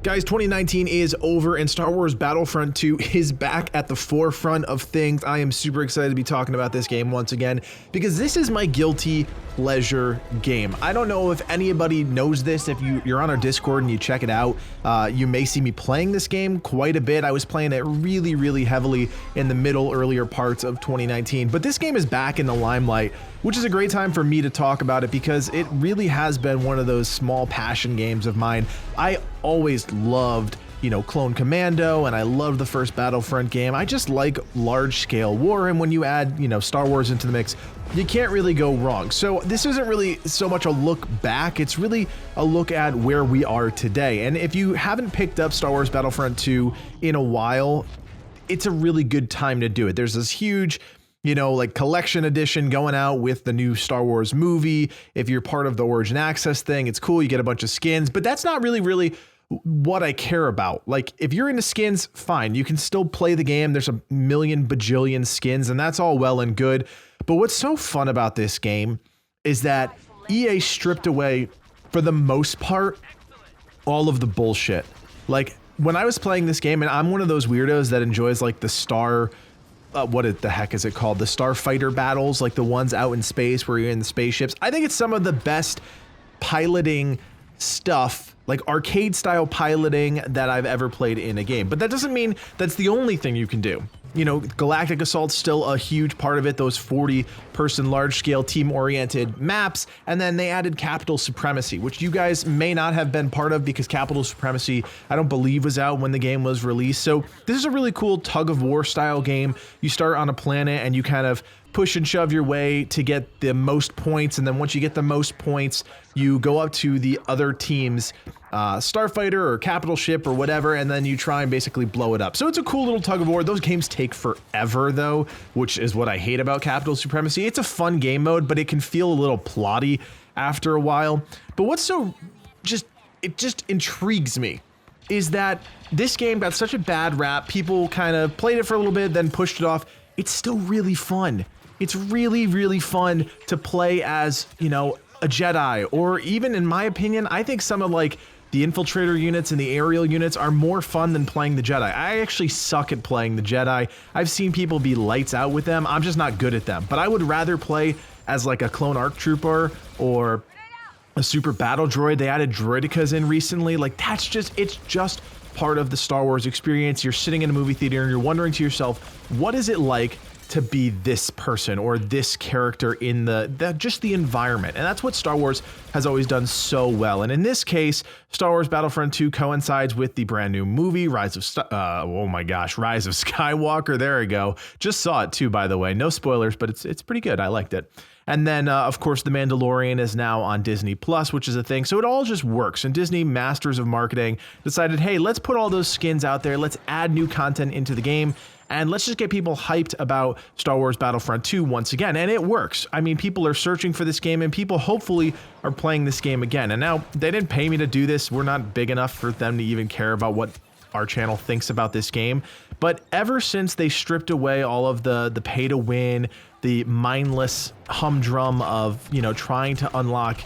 Guys, 2019 is over and Star Wars Battlefront 2 is back at the forefront of things. I am super excited to be talking about this game once again because this is my guilty pleasure game. I don't know if anybody knows this. If you're on our Discord and you check it out, you may see me playing this game quite a bit. I was playing it really heavily in the earlier parts of 2019, but this game is back in the limelight, which is a great time for me to talk about it because it really has been one of those small passion games of mine. I always loved, Clone Commando, and I loved the first Battlefront game. I just like large scale war, and when you add, Star Wars into the mix, you can't really go wrong. So this isn't really so much a look back, it's really a look at where we are today. And if you haven't picked up Star Wars Battlefront 2 in a while, it's a really good time to do it. There's this huge collection edition going out with the new Star Wars movie. If you're part of the Origin Access thing, it's cool. You get a bunch of skins, but that's not really what I care about. Like, if you're into skins, fine. You can still play the game. There's a million bajillion skins, and that's all well and good. But what's so fun about this game is that EA stripped away, for the most part, all of the bullshit. Like, when I was playing this game, and I'm one of those weirdos that enjoys like the Star... what the heck is it called? The starfighter battles, like the ones out in space where you're in the spaceships. I think it's some of the best piloting stuff, like arcade style piloting, that I've ever played in a game. But that doesn't mean that's the only thing you can do. Galactic Assault's still a huge part of it, those 40-person large-scale team-oriented maps, and then they added Capital Supremacy, which you guys may not have been part of because Capital Supremacy, I don't believe, was out when the game was released. So this is a really cool tug-of-war style game. You start on a planet and you kind of push and shove your way to get the most points, and then once you get the most points, you go up to the other team's starfighter or capital ship or whatever, and then you try and basically blow it up. So it's a cool little tug of war. Those games take forever though, which is what I hate about Capital Supremacy. It's a fun game mode, but it can feel a little plotty after a while. But what's it just intrigues me is that this game got such a bad rap. People kind of played it for a little bit, then pushed it off. It's still really fun. It's really fun to play as, a Jedi, or even, in my opinion, I think some of like the infiltrator units and the aerial units are more fun than playing the Jedi. I actually suck at playing the Jedi. I've seen people be lights out with them. I'm just not good at them. But I would rather play as like a clone ARC trooper or a super battle droid. They added droidicas in recently. Like, it's just part of the Star Wars experience. You're sitting in a movie theater and you're wondering to yourself, what is it like to be this person or this character in just the environment? And that's what Star Wars has always done so well. And in this case, Star Wars Battlefront 2 coincides with the brand new movie, Rise of Skywalker. There we go. Just saw it too, by the way. No spoilers, but it's pretty good. I liked it. And then, of course, The Mandalorian is now on Disney Plus, which is a thing. So it all just works. And Disney, masters of marketing, decided, hey, let's put all those skins out there. Let's add new content into the game. And let's just get people hyped about Star Wars Battlefront 2 once again. And it works. I mean, people are searching for this game, and people hopefully are playing this game again. And now, they didn't pay me to do this. We're not big enough for them to even care about what our channel thinks about this game. But ever since they stripped away all of the pay to win, the mindless humdrum of, trying to unlock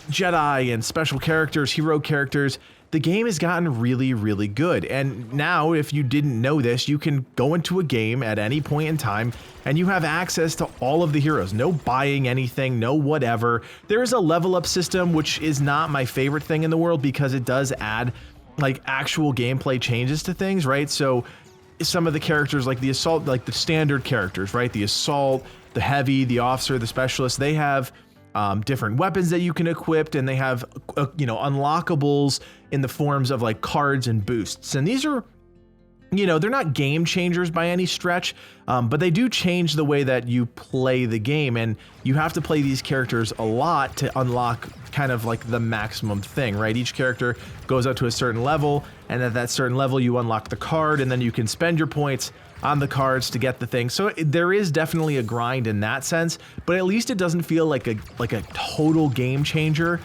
Jedi and special characters, hero characters, the game has gotten really good. And now, if you didn't know this, you can go into a game at any point in time and you have access to all of the heroes. No buying anything, no whatever. There is a level up system, which is not my favorite thing in the world because it does add like actual gameplay changes to things, right? So some of the characters, like the assault, like the standard characters, right? The assault, the heavy, the officer, the specialist, they have different weapons that you can equip, and they have unlockables in the forms of like cards and boosts. And these are, they're not game changers by any stretch, but they do change the way that you play the game, and you have to play these characters a lot to unlock kind of like the maximum thing, right? Each character goes up to a certain level, and at that certain level you unlock the card, and then you can spend your points on the cards to get the thing. So there is definitely a grind in that sense, but at least it doesn't feel like a total game changer.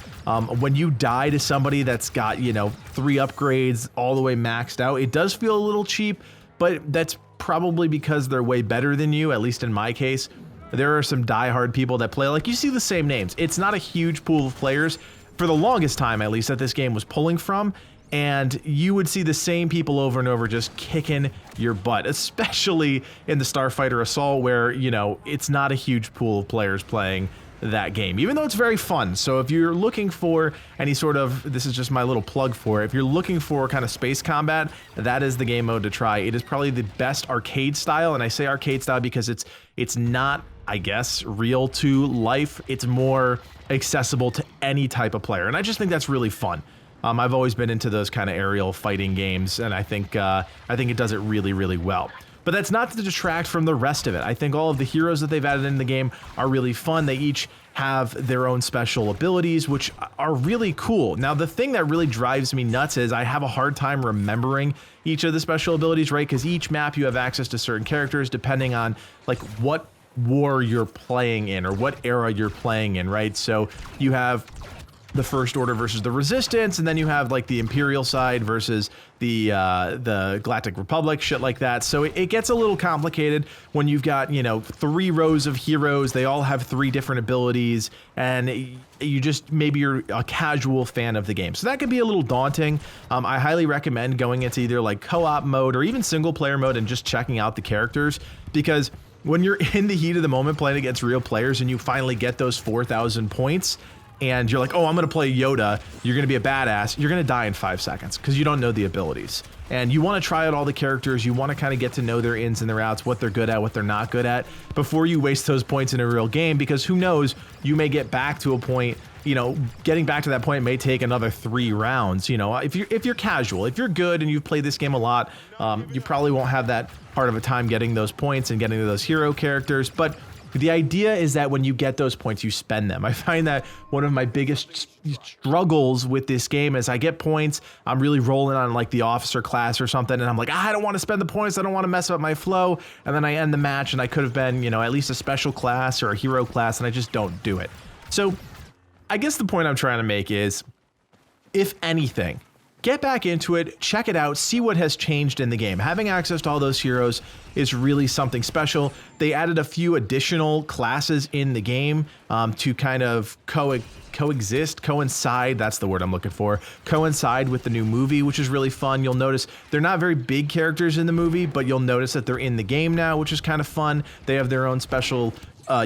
When you die to somebody that's got 3 upgrades all the way maxed out, it does feel a little cheap, but that's probably because they're way better than you, at least in my case. There are some diehard people that play, like, you see the same names. It's not a huge pool of players for the longest time, at least, that this game was pulling from. and you would see the same people over and over just kicking your butt, especially in the Starfighter Assault, where, you know, it's not a huge pool of players playing that game, even though it's very fun. So if you're looking for any sort of, this is just my little plug for it, if you're looking for kind of space combat, that is the game mode to try. It is probably the best arcade style, and I say arcade style because it's not, I guess, real to life. It's more accessible to any type of player, and I just think that's really fun. I've always been into those kind of aerial fighting games, and I think it does it really, really well. But that's not to detract from the rest of it. I think all of the heroes that they've added in the game are really fun. They each have their own special abilities, which are really cool. Now, the thing that really drives me nuts is I have a hard time remembering each of the special abilities, right? Because each map you have access to certain characters depending on like what war you're playing in or what era you're playing in, right? So you have the First Order versus the Resistance, and then you have like the Imperial side versus the Galactic Republic, shit like that. So it gets a little complicated when you've got, you know, 3 rows of heroes. They all have 3 different abilities, and you just, maybe you're a casual fan of the game. So that could be a little daunting. I highly recommend going into either like co-op mode or even single player mode and just checking out the characters, because when you're in the heat of the moment playing against real players and you finally get those 4,000 points, and you're like, oh, I'm going to play Yoda, you're going to be a badass, you're going to die in 5 seconds because you don't know the abilities. And you want to try out all the characters, you want to kind of get to know their ins and their outs, what they're good at, what they're not good at, before you waste those points in a real game, because who knows, you may get back to a point, you know, getting back to that point may take another 3 rounds. You know, if you're casual, if you're good and you've played this game a lot, you probably won't have that hard of a time getting those points and getting to those hero characters. But the idea is that when you get those points, you spend them. I find that one of my biggest struggles with this game is I get points, I'm really rolling on like the officer class or something, and I'm like, I don't want to spend the points, I don't want to mess up my flow, and then I end the match and I could have been, you know, at least a special class or a hero class, and I just don't do it. So I guess the point I'm trying to make is, if anything, get back into it, check it out, see what has changed in the game. Having access to all those heroes is really something special. They added a few additional classes in the game to kind of coincide, that's the word I'm looking for, coincide with the new movie, which is really fun. You'll notice they're not very big characters in the movie, but you'll notice that they're in the game now, which is kind of fun. They have their own special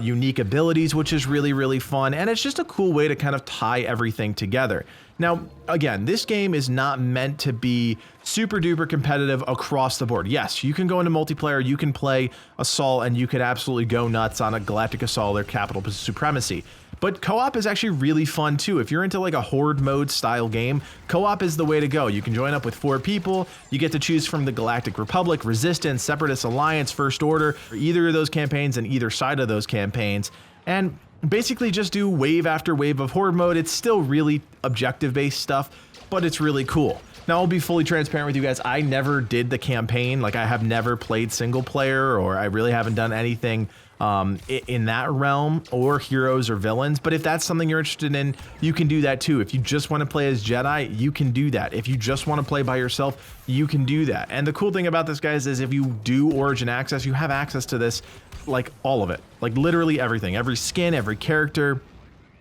unique abilities, which is really, really fun. And it's just a cool way to kind of tie everything together. Now, again, this game is not meant to be super duper competitive across the board. Yes, you can go into multiplayer, you can play Assault, and you could absolutely go nuts on a Galactic Assault or Capital Supremacy. But co-op is actually really fun too. If you're into like a horde mode style game, co-op is the way to go. You can join up with 4 people. You get to choose from the Galactic Republic, Resistance, Separatist Alliance, First Order, or either of those campaigns and either side of those campaigns. And basically just do wave after wave of horde mode. It's still really objective based stuff, but it's really cool. Now, I'll be fully transparent with you guys. I never did the campaign. Like, I have never played single player, or I really haven't done anything in that realm, or heroes or villains. But if that's something you're interested in, you can do that too. If you just want to play as Jedi, you can do that. If you just want to play by yourself, you can do that. And the cool thing about this, guys, is if you do Origin Access, you have access to this, like all of it, like literally everything, every skin, every character.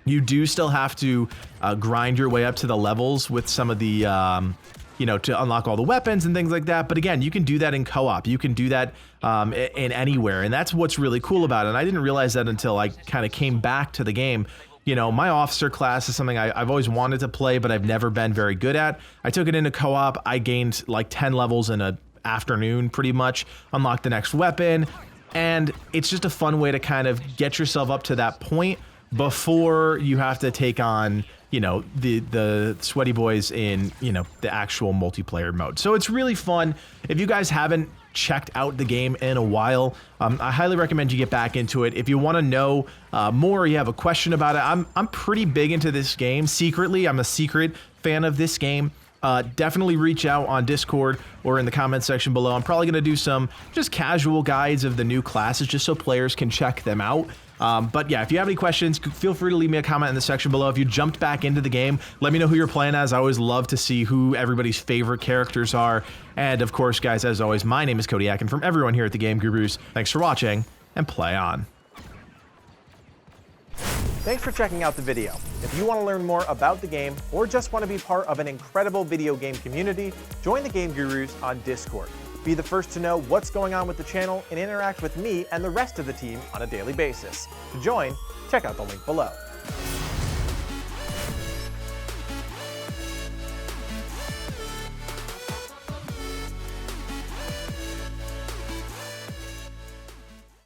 You do still have to grind your way up to the levels with some of the, you know, to unlock all the weapons and things like that. But again, you can do that in co-op. You can do that in anywhere. And that's what's really cool about it. And I didn't realize that until I kind of came back to the game. You know, my officer class is something I've always wanted to play, but I've never been very good at. I took it into co-op. I gained like 10 levels in an afternoon, pretty much. Unlocked the next weapon. And it's just a fun way to kind of get yourself up to that point before you have to take on, you know, the sweaty boys in, you know, the actual multiplayer mode. So it's really fun. If you guys haven't checked out the game in a while, I highly recommend you get back into it. If you want to know more, you have a question about it, I'm pretty big into this game. Secretly, I'm a secret fan of this game. Definitely reach out on Discord or in the comments section below. I'm probably going to do some just casual guides of the new classes just so players can check them out. But yeah, if you have any questions, feel free to leave me a comment in the section below. If you jumped back into the game, let me know who you're playing as. I always love to see who everybody's favorite characters are. And of course, guys, as always, my name is Codiak, and from everyone here at the Game Gurus, thanks for watching, and play on. Thanks for checking out the video. If you want to learn more about the game or just want to be part of an incredible video game community, join the Game Gurus on Discord. Be the first to know what's going on with the channel and interact with me and the rest of the team on a daily basis. To join, check out the link below.